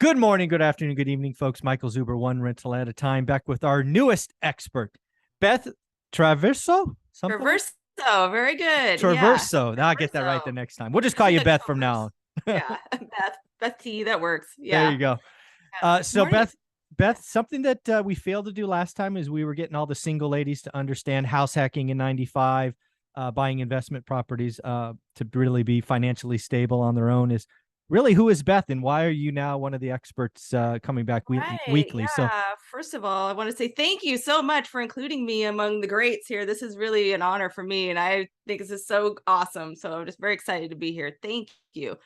Good morning, good afternoon, good evening, folks. Michael Zuber, one rental at a time, back with our newest expert, Beth Traverso. Something like Traverso, very good. Yeah, Traverso. Now I get that right Traverso. the next time. We'll just I call do you like Beth from now Traverse. on. Yeah, Beth T. That works. There Yeah. you go. Good So morning. Beth, something that we failed to do last time is we were getting all the single ladies to understand house hacking in '95, buying investment properties to really be financially stable on their own. Is really who is Beth, and why are you now one of the experts coming back Right. weekly? So Yeah. First of all, I want to say thank you so much for including me among the greats here. This is really an honor for me, and I think this is so awesome. So I'm just very excited to be here. Thank you.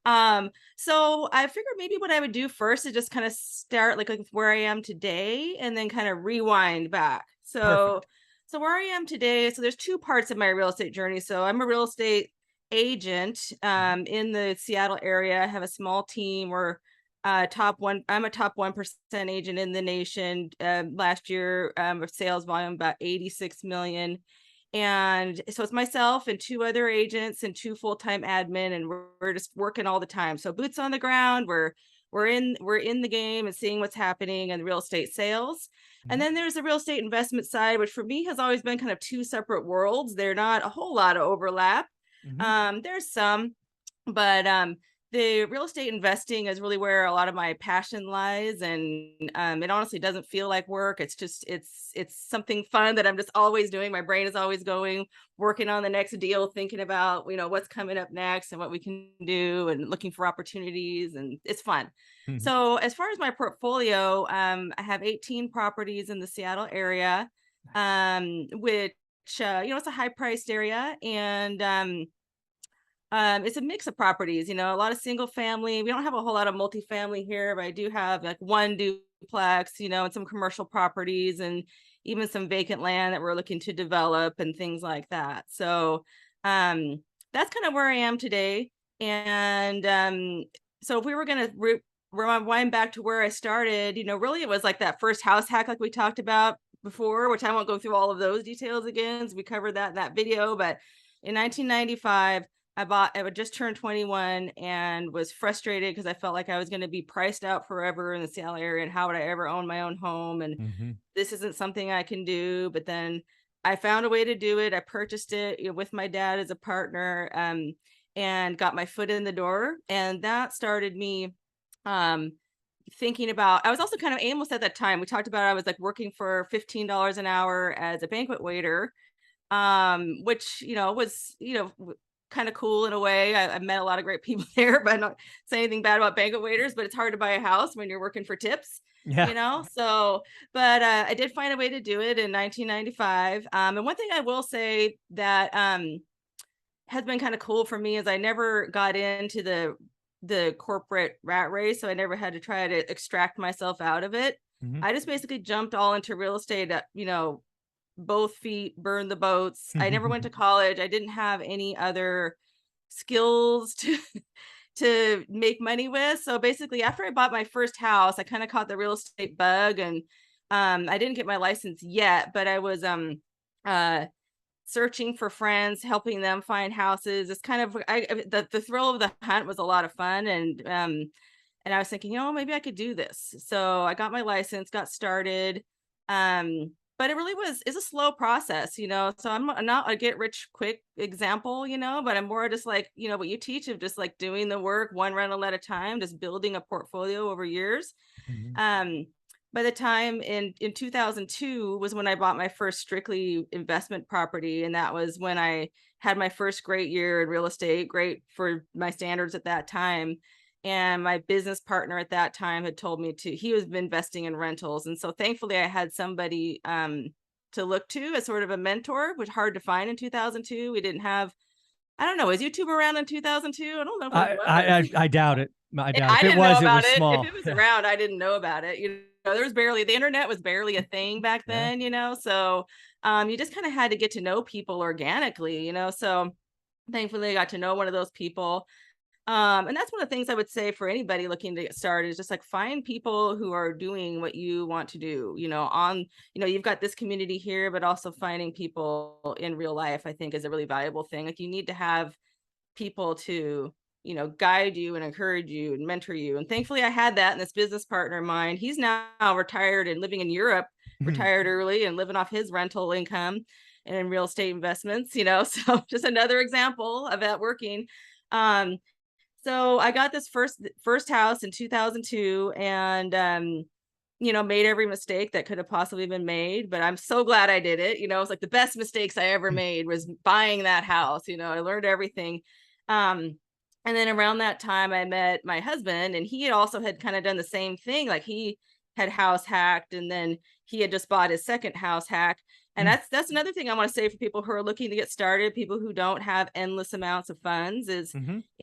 So I figured maybe what I would do first is just kind of start like where I am today and then kind of rewind back. So perfect. so where I am today, so there's two parts of my real estate journey. So I'm a real estate agent Mhm. in the Seattle area. I have a small team. I'm a top 1% agent in the nation. Last year, of sales volume about 86 million. And so it's myself and two other agents and two full-time admin, and we're just working all the time. So boots on the ground, we're in the game and seeing what's happening in real estate sales. And Mhm. then there's the real estate investment side, which for me has always been kind of two separate worlds. They're not a whole lot of overlap. Mhm. There's some, but the real estate investing is really where a lot of my passion lies, and it honestly doesn't feel like work. It's just it's something fun that I'm just always doing. My brain is always going, working on the next deal, thinking about what's coming up next and what we can do, and looking for opportunities, and it's fun. Mhm. So as far as my portfolio, I have 18 properties in the Seattle area, Nice. which it's a high priced area, and it's a mix of properties, a lot of single family. We don't have a whole lot of multifamily here, but I do have like one duplex, and some commercial properties and even some vacant land that we're looking to develop and things like that. So that's kind of where I am today. And so if we were going to rewind back to where I started, really it was like that first house hack, like we talked about before, which I won't go through all of those details again, as we covered that in that video. But in 1995, I would just turn 21 and was frustrated because I felt like I was going to be priced out forever in the Seattle area. And how would I ever own my own home? And Mhm. this isn't something I can do. But then I found a way to do it. I purchased it, with my dad as a partner, and got my foot in the door. And that started me um, thinking about. I was also kind of aimless at that time. We talked about I was like working for $15 an hour as a banquet waiter, which was kind of cool in a way. I met a lot of great people there, but I'm not saying anything bad about banquet waiters, but it's hard to buy a house when you're working for tips, Yeah. so but I did find a way to do it in 1995. And one thing I will say that has been kind of cool for me is I never got into the corporate rat race, so I never had to try to extract myself out of it. Mhm. I just basically jumped all into real estate at, both feet, burned the boats. I never went to college. I didn't have any other skills to to make money with. So basically, after I bought my first house, I kind of caught the real estate bug, and I didn't get my license yet, but I was uh searching for friends, helping them find houses. It's kind of the thrill of the hunt was a lot of fun, and I was thinking, maybe I could do this. So I got my license, got started. But it really is a slow process. So I'm not a get rich quick example, but I'm more just like, what you teach of just like doing the work one rental at a time, just building a portfolio over years. Mhm. Um, by the time in 2002 was when I bought my first strictly investment property, and that was when I had my first great year in real estate, great for my standards at that time. And my business partner at that time had told me he was investing in rentals, and so thankfully I had somebody to look to as sort of a mentor, which hard to find in 2002. We didn't have, I don't know, was YouTube around in 2002? I don't know if it was. I doubt it. I doubt I if it didn't know was, it about was it. If small. it was Yeah. around, I didn't know about it. There was barely, the internet was barely a thing back Yeah. then. So you just kind of had to get to know people organically. So thankfully I got to know one of those people. And that's one of the things I would say for anybody looking to get started is just like find people who are doing what you want to do, you've got this community here, but also finding people in real life, I think is a really valuable thing. Like you need to have people to guide you and encourage you and mentor you. And thankfully I had that in this business partner of mine. He's now retired and living in Europe, retired early and living off his rental income and in real estate investments, so just another example of that working. So I got this first house in 2002 and, made every mistake that could have possibly been made, but I'm so glad I did it. It's like the best mistakes I ever made was buying that house. I learned everything. And then around that time I met my husband, and he also had kind of done the same thing. Like he had house hacked, and then he had just bought his second house hack. And that's another thing I want to say for people who are looking to get started, people who don't have endless amounts of funds, is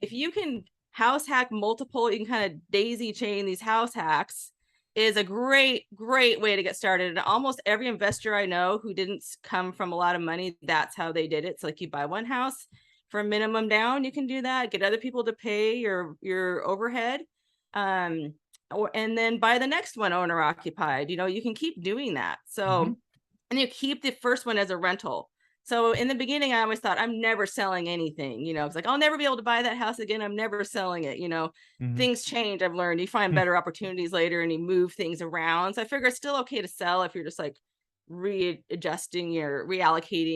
if you can house hack multiple, you can kind of daisy chain these house hacks, is a great way to get started. And almost every investor I know who didn't come from a lot of money, that's how they did it. It's like you buy one house for a minimum down, you can do that, get other people to pay your overhead, and then buy the next one owner occupied. You can keep doing that. So and you keep the first one as a rental. So in the beginning, I always thought I'm never selling anything. It's like I'll never be able to buy that house again. I'm never selling it. Things change. I've learned you find better opportunities later, and you move things around. So I figure it's still okay to sell if you're just like reallocating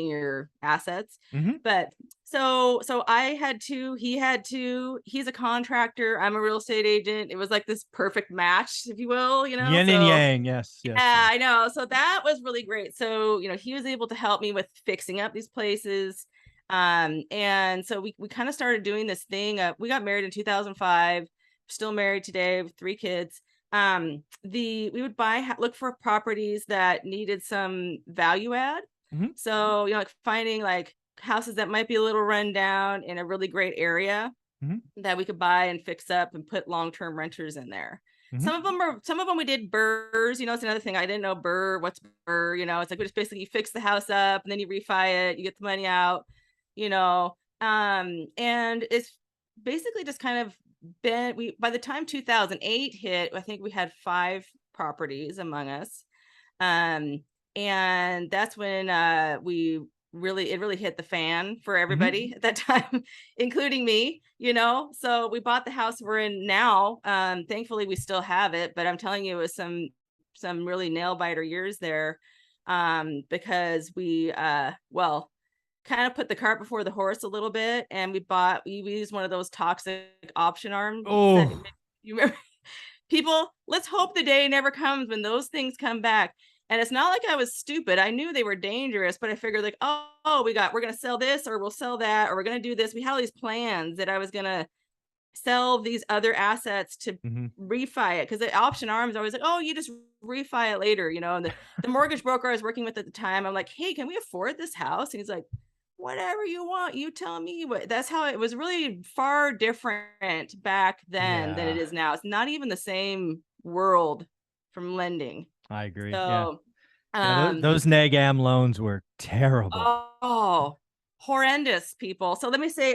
your assets. But so I had to, he had to, he's a contractor, I'm a real estate agent. It was like this perfect match, if you will, yin and yang. Yes. Yeah, I know. So that was really great. So he was able to help me with fixing up these places. And so we kind of started doing this thing. We got married in 2005, still married today with 3 kids. We would look for properties that needed some value add. So, like finding like houses that might be a little run down in a really great area that we could buy and fix up and put long-term renters in there. Some of them we did BRRRRs. It's another thing. I didn't know BRRRR. What's BRRRR? It's like we just basically fix the house up and then you refi it, you get the money out, and it's basically just kind of been, by the time 2008 hit, I think we had 5 properties among us. And that's when it really hit the fan for everybody at that time, including me, so we bought the house we're in now. Thankfully we still have it, but I'm telling you, it was some really nail biter years there, because we kind of put the cart before the horse a little bit, and we used one of those toxic option arms. You remember? People, let's hope the day never comes when those things come back. And it's not like I was stupid. I knew they were dangerous, but I figured like, we're going to sell this, or we'll sell that, or we're going to do this. We had all these plans that I was going to sell these other assets to refi it. Cause the option arms are always like, you just refi it later, and the mortgage broker I was working with at the time, I'm like, hey, can we afford this house? And he's like, whatever you want, you tell me. That's how it was. Really far different back then than it is now. It's not even the same world from lending. I agree. So, those neg-am loans were terrible. Oh, horrendous, people. So let me say,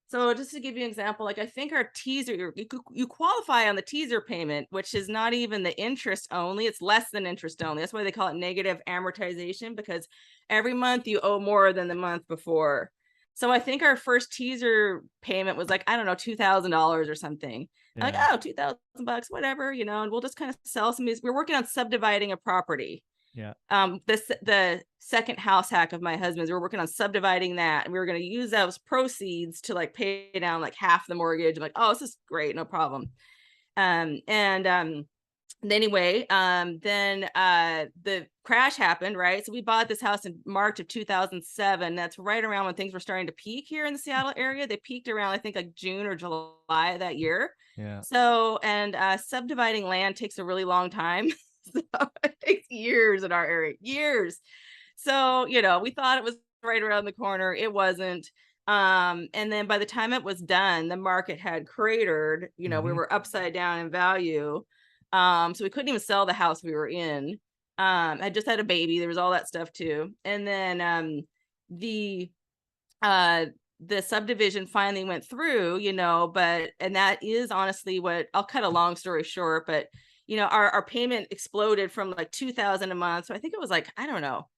so just to give you an example, like I think our teaser, you qualify on the teaser payment, which is not even the interest only. It's less than interest only. That's why they call it negative amortization, because every month you owe more than the month before. So I think our first teaser payment was like, I don't know, $2,000 or something. Yeah. Like, $2,000, whatever, and we'll just kind of sell some of these. We're working on subdividing a property. Yeah. The second house hack of my husband's, we were working on subdividing that, and we were going to use those proceeds to like pay down like half the mortgage. I'm like, this is great, no problem. Anyway, then the crash happened, right? So we bought this house in March of 2007. That's right around when things were starting to peak here in the Seattle area. They peaked around, I think, like June or July of that year. Yeah. So, and subdividing land takes a really long time. So it takes years in our area, years. So, we thought it was right around the corner. It wasn't. And then by the time it was done, the market had cratered. We were upside down in value. So we couldn't even sell the house we were in. I just had a baby. There was all that stuff too. And then the subdivision finally went through, and that is honestly what, I'll cut a long story short, but our payment exploded from like $2,000 a month. So I think it was like, I don't know,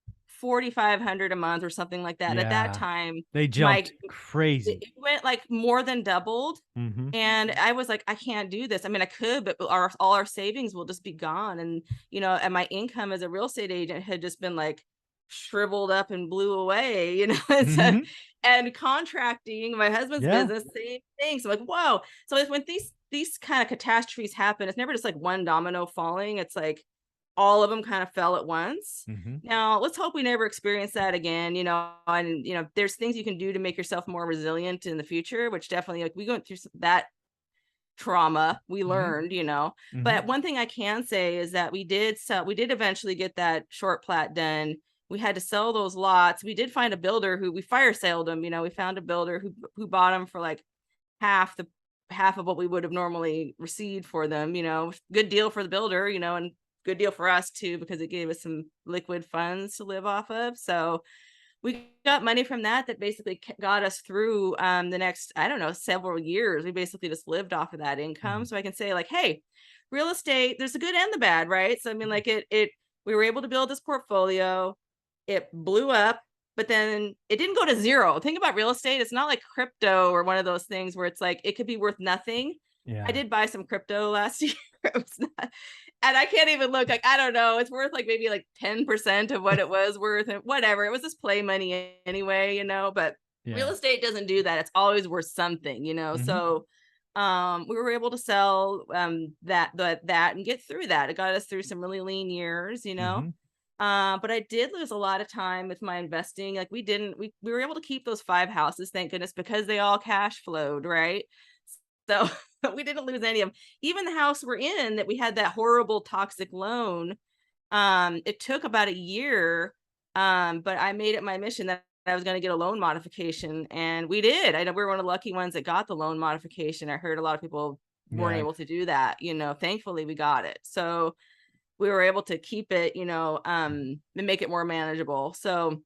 $4,500 a month or something like that. And at that Yeah. time, They my jumped crazy. it went like more than doubled. Mm-hmm. And I was like, I can't do this. I mean, I could, but all our savings will just be gone. And, and my income as a real estate agent had just been like shriveled up and blew away, and, Mm-hmm. and contracting, my husband's Yeah. business, same thing. So like, whoa. So it's when these kind of catastrophes happen, it's never just like one domino falling. It's like all of them kind of fell at once. Mm-hmm. Now, let's hope we never experience that again, and there's things you can do to make yourself more resilient in the future, which definitely, like, we went through that trauma, we Mm-hmm. learned, Mm-hmm. but one thing I can say is that we did eventually get that short plat done. We had to sell those lots. We did find a builder who we fire saled them. We found a builder who bought them for like half of what we would have normally received for them. Good deal for the builder, and good deal for us too, because it gave us some liquid funds to live off of. So we got money from that basically got us through the next, I don't know, several years. We basically just lived off of that income. Mm-hmm. So I can say like, hey, real estate, there's the good and the bad, right? So I mean, like we were able to build this portfolio. It blew up, but then it didn't go to zero. Think about real estate. It's not like crypto or one of those things where it's like it could be worth nothing. Yeah. I did buy some crypto last year. It was not, and I can't even look, like, I don't know. It's worth like maybe like 10% of what it was worth, and whatever. It was just play money anyway, but real Yeah. estate doesn't do that. It's always worth something, Mm-hmm. So we were able to sell that and get through that. It got us through some really lean years, Mm-hmm. but I did lose a lot of time with my investing. Like we were able to keep those 5 houses, thank goodness, because they all cash flowed, right? So we didn't lose any of them. Even the house we're in that we had that horrible toxic loan, it took about a year, but I made it my mission that I was going to get a loan modification, and we did. I know we were one of the lucky ones that got the loan modification. I heard a lot of people weren't Yeah. able to do that. Thankfully we got it. So we were able to keep it, and make it more manageable. So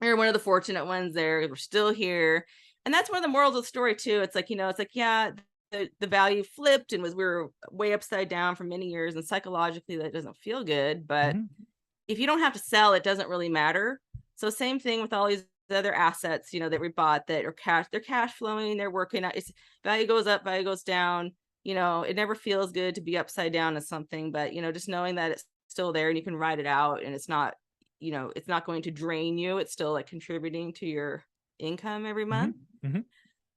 we were one of the fortunate ones there. We're still here. And that's one of the morals of the story too. It's like, yeah, the value flipped and we were way upside down for many years. And psychologically that doesn't feel good. But Mm-hmm. if you don't have to sell, it doesn't really matter. So same thing with all these other assets, that we bought that are they're cash flowing, they're working out. It's value goes up, value goes down. It never feels good to be upside down as something, but just knowing that it's still there and you can ride it out, and it's not going to drain you. It's still like contributing to your income every month. Mm-hmm. Mm-hmm.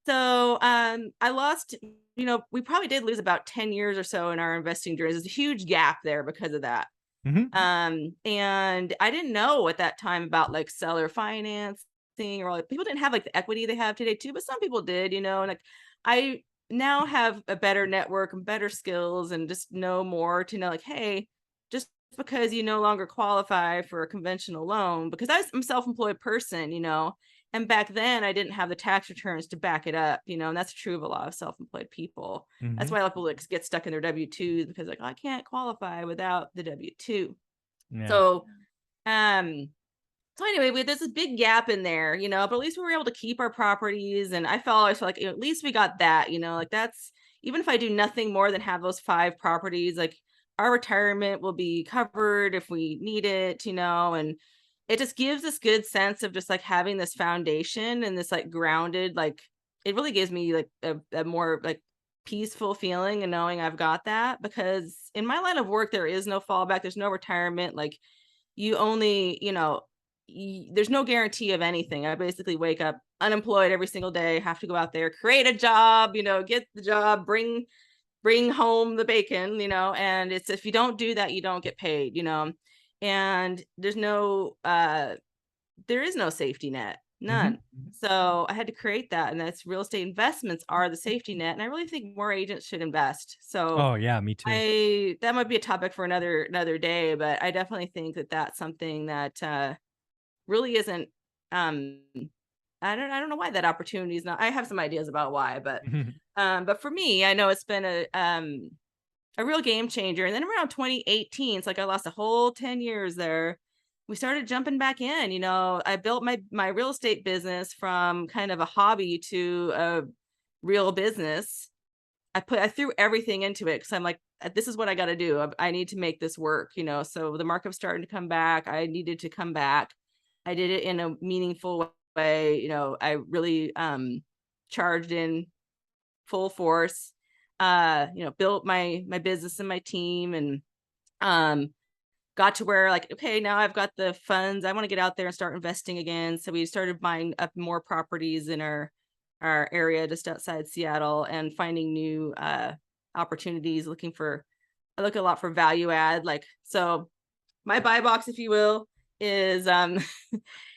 So I lost, we probably did lose about 10 years or so in our investing journey. There's a huge gap there because of that. Mm-hmm. And I didn't know at that time about like seller financing, or like people didn't have like the equity they have today too, but some people did, and like I now have a better network and better skills and just know more to know like, hey, just because you no longer qualify for a conventional loan, because I'm a self-employed person, and back then I didn't have the tax returns to back it up, and that's true of a lot of self-employed people. That's Mm-hmm. why a lot of people like get stuck in their W-2s because like, oh, I can't qualify without the W-2. Yeah. So, so anyway, there's this big gap in there, but at least we were able to keep our properties. And I always felt like, at least we got that, like that's, even if I do nothing more than have those 5 properties, like our retirement will be covered if we need it, and it just gives this good sense of just like having this foundation and this like grounded, like it really gives me like a more like peaceful feeling and knowing I've got that, because in my line of work, there is no fallback. There's no retirement. Like you only, there's no guarantee of anything. I basically wake up unemployed every single day, have to go out there, create a job, get the job, bring home the bacon, and it's, if you don't do that, you don't get paid, and there is no safety net, none. Mm-hmm. So I had to create that, and that's real estate investments are the safety net. And I really think more agents should invest. So Oh yeah, me too. that might be a topic for another day, but I definitely think that that's something that really isn't, I don't know why that opportunity is not. I have some ideas about why, but for me, I know it's been a real game changer. And then around 2018, it's like I lost a whole 10 years there. We started jumping back in. I built my real estate business from kind of a hobby to a real business. I threw everything into it because I'm like, this is what I got to do. I need to make this work, so the market was starting to come back. I needed to come back. I did it in a meaningful way. You know, I really charged in full force, you know, built my business and my team, and got to where like, okay, now I've got the funds. I want to get out there and start investing again. So we started buying up more properties in our area just outside Seattle, and finding new opportunities, I look a lot for value add. Like, so my buy box, if you will, is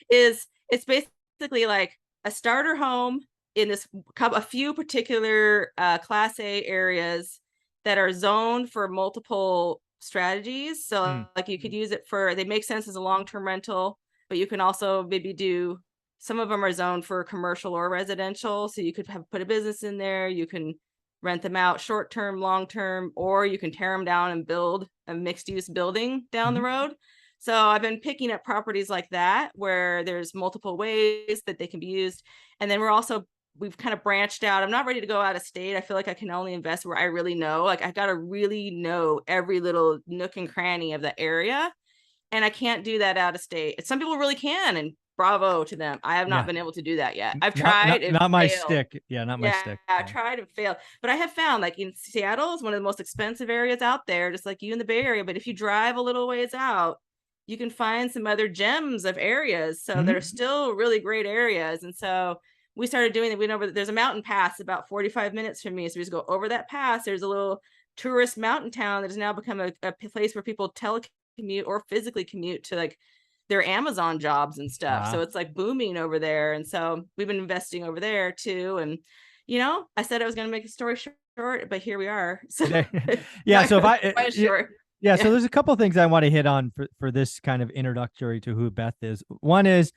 is it's basically like a starter home in a few particular class A areas that are zoned for multiple strategies. So like you could use it they make sense as a long-term rental, but you can also maybe do, some of them are zoned for commercial or residential. So you could put a business in there, you can rent them out short-term, long-term, or you can tear them down and build a mixed-use building down the road. So I've been picking up properties like that where there's multiple ways that they can be used. And then we've kind of branched out. I'm not ready to go out of state. I feel like I can only invest where I really know. Like I got to really know every little nook and cranny of the area. And I can't do that out of state. Some people really can, and bravo to them. I have not been able to do that yet. I've tried. Not my stick. Yeah, not my stick. I tried and failed. But I have found, like, in Seattle is one of the most expensive areas out there, just like you in the Bay Area. But if you drive a little ways out, you can find some other gems of areas. So they're still really great areas. And so we started doing that. We know there's a mountain pass about 45 minutes from me. So we just go over that pass. There's a little tourist mountain town that has now become a place where people telecommute or physically commute to like their Amazon jobs and stuff. Wow. So it's like booming over there. And so we've been investing over there too. And, you know, I said I was going to make a story short, but here we are. So yeah. So so there's a couple of things I want to hit on for this kind of introductory to who Beth is. One is,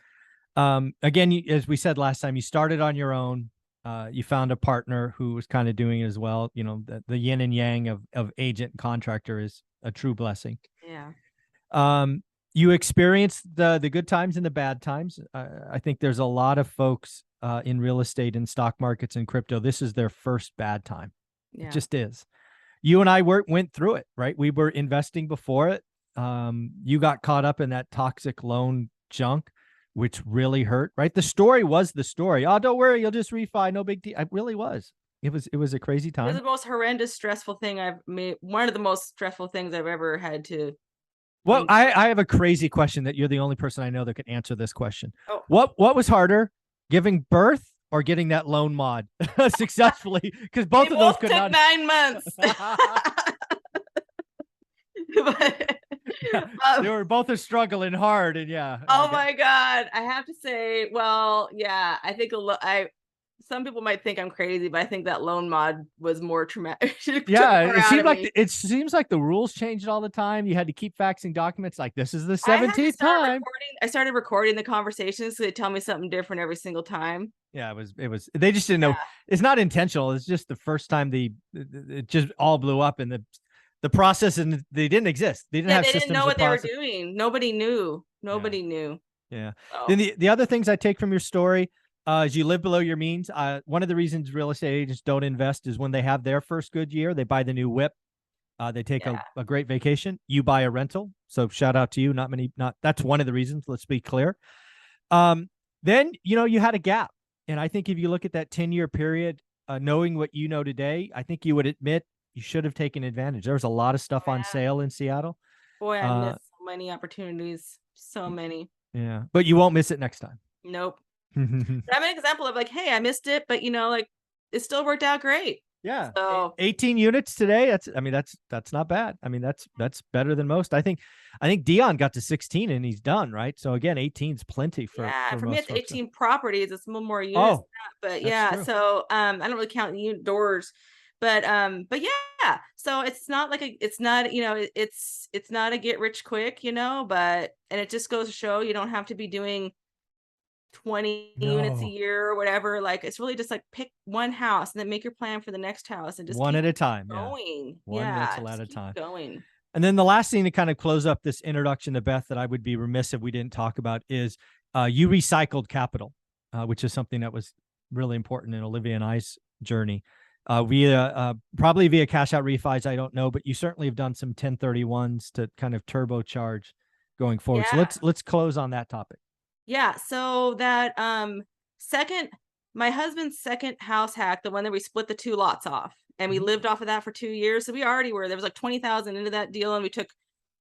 again, as we said last time, you started on your own. You found a partner who was kind of doing it as well. You know, the yin and yang of agent and contractor is a true blessing. Yeah. You experienced the good times and the bad times. I think there's a lot of folks in real estate and stock markets and crypto. This is their first bad time. Yeah. It just is. You and I went through it, right? We were investing before it. You got caught up in that toxic loan junk, which really hurt, right? The story was the story. Oh, don't worry, you'll just refi, no big deal. It really was. It was a crazy time. It was the most horrendous, stressful thing I've made. One of the most stressful things I've ever had to. Well, I have a crazy question that you're the only person I know that can answer this question. Oh. What was harder, giving birth or getting that loan mod successfully? Because both of those could not. 9 months. They were both struggling hard, and yeah. Oh my God, I have to say, well, yeah, I think some people might think I'm crazy, but I think that loan mod was more traumatic. Yeah, it seems like the rules changed all the time. You had to keep faxing documents. Like, this is the 17th time. I started recording the conversations, so they tell me something different every single time. Yeah, it was. They just didn't know. It's not intentional. It's just the first time it just all blew up, and the process, and they didn't exist. They didn't have systems. They didn't know what they were doing. Nobody knew. Nobody knew. Yeah. So. Then the other things I take from your story. As you live below your means, one of the reasons real estate agents don't invest is when they have their first good year, they buy the new whip. They take a great vacation. You buy a rental. So shout out to you. That's one of the reasons. Let's be clear. Then, you had a gap. And I think if you look at that 10-year period, knowing what you know today, I think you would admit you should have taken advantage. There was a lot of stuff on sale in Seattle. Boy, I missed so many opportunities. So many. Yeah. But you won't miss it next time. Nope. I'm an example of like, hey, I missed it, but like it still worked out great. Yeah. So 18 units today. That's not bad. I mean, that's better than most. I think Dion got to 16 and he's done, right? So again, 18 is plenty for me it's 18 properties. It's a little more units, but yeah. True. So I don't really count the unit doors, but yeah. So it's not like it's not a get rich quick, but and it just goes to show you don't have to be doing 20 units a year or whatever. Like, it's really just like pick one house and then make your plan for the next house and just one at a time going. One rental at a time going. And then the last thing to kind of close up this introduction to Beth that I would be remiss if we didn't talk about is you recycled capital, which is something that was really important in Olivia and I's journey probably via cash out refis. I don't know, but you certainly have done some 1031s to kind of turbocharge going forward. So let's close on that topic. Yeah, so that second my husband's second house hack, the one that we split the two lots off, and we Mhm. lived off of that for 2 years. So we already were there was like 20,000 into that deal, and we took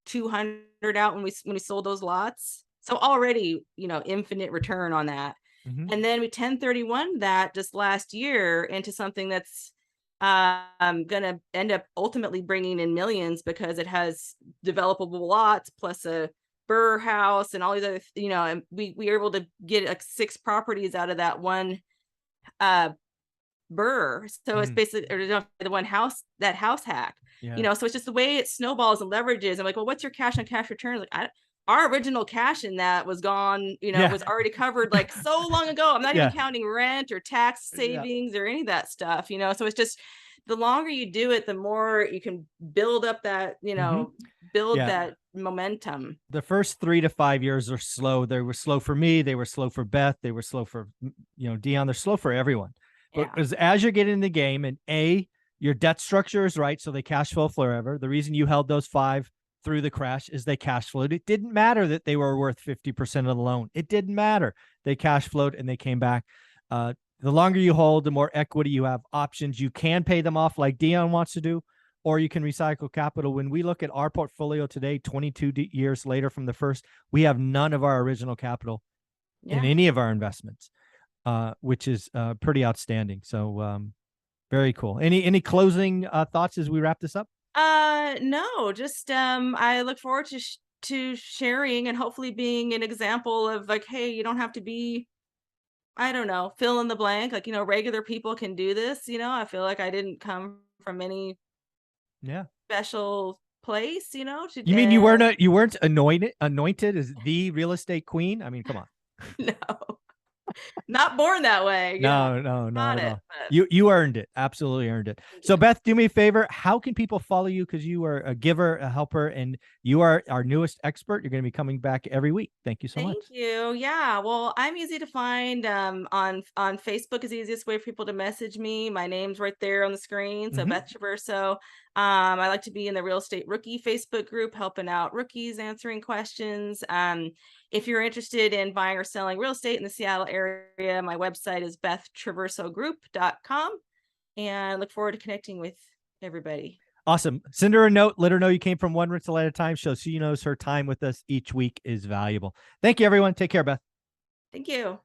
200 out when we sold those lots. So already, infinite return on that. Mhm. And then we 1031 that just last year into something that's gonna end up ultimately bringing in millions because it has developable lots plus a Burr house and all these other, and we were able to get like 6 properties out of that one uh Burr. So it's Mm. basically or no, the one house, that house hack. Yeah. So it's just the way it snowballs and leverages. I'm like, well, what's your cash on cash return? Like, our original cash in that was gone, Yeah. was already covered like so long ago. I'm not even Yeah. counting rent or tax Yeah. savings or any of that stuff. So it's just the longer you do it, the more you can build up that, Mhm. build Yeah. that momentum. The first 3 to 5 years are slow. They were slow for me. They were slow for Beth. They were slow for, Dion. They're slow for everyone. But Yeah. as you're getting in the game and your debt structure is right, so they cash flow forever. The reason you held those 5 through the crash is they cash flowed. It didn't matter that they were worth 50% of the loan. It didn't matter. They cash flowed and they came back. The longer you hold, the more equity you have, options. You can pay them off like Dion wants to do, or you can recycle capital. When we look at our portfolio today, 22 years later from the first, we have none of our original capital in Yeah. any of our investments, which is pretty outstanding. So very cool. Any closing thoughts as we wrap this up? No, just I look forward to sharing and hopefully being an example of like, hey, you don't have to be, I don't know, fill in the blank. Like, regular people can do this. I feel like I didn't come from any Yeah. special place, You mean you weren't anointed as the real estate queen? I mean, come on. no, not born that way, No, no, not got at it, all. but You earned it. Absolutely earned it. thank So you. Beth, do me a favor. How can people follow you? Because you are a giver, a helper, and you are our newest expert. You're going to be coming back every week. Thank you so much. Thank you. Yeah. Well, I'm easy to find. On Facebook is the easiest way for people to message me. My name's right there on the screen. So Mhm. Beth Traverso. I like to be in the real estate rookie Facebook group, helping out rookies, answering questions. If you're interested in buying or selling real estate in the Seattle area, my website is bethtraversogroup.com. And I look forward to connecting with everybody. Awesome. Send her a note. Let her know you came from one rental at a time. So she knows her time with us each week is valuable. Thank you, everyone. Take care, Beth. Thank you.